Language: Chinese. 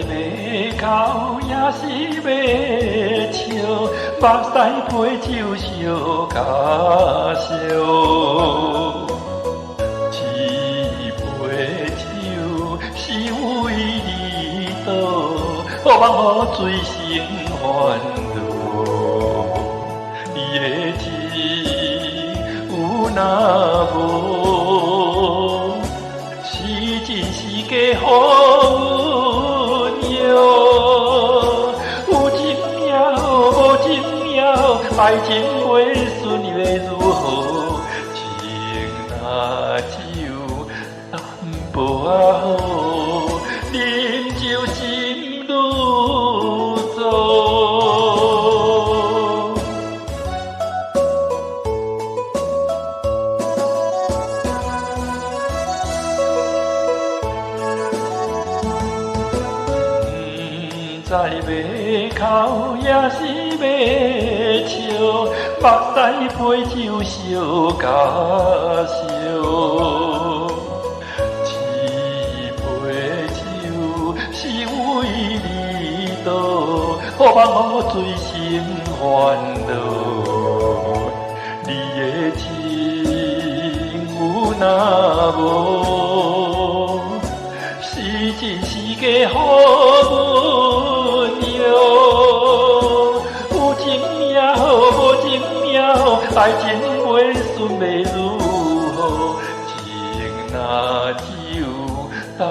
马口也是马笑，目屎配酒烧甲烧。一杯酒是为你倒，好望好醉生烦恼。你的情有若无，是真是假好阮摇。有情也好，无情也好，爱情袂顺要如何？情若酒淡薄仔好，饮酒心愈糟。在马口也是马笑，目屎配酒烧甲烧。一杯酒是为你倒，好望我醉生烦恼。你的情有若无，是真是假好阮摇。有情也好，无情也好，爱情袂顺要如何？情若酒淡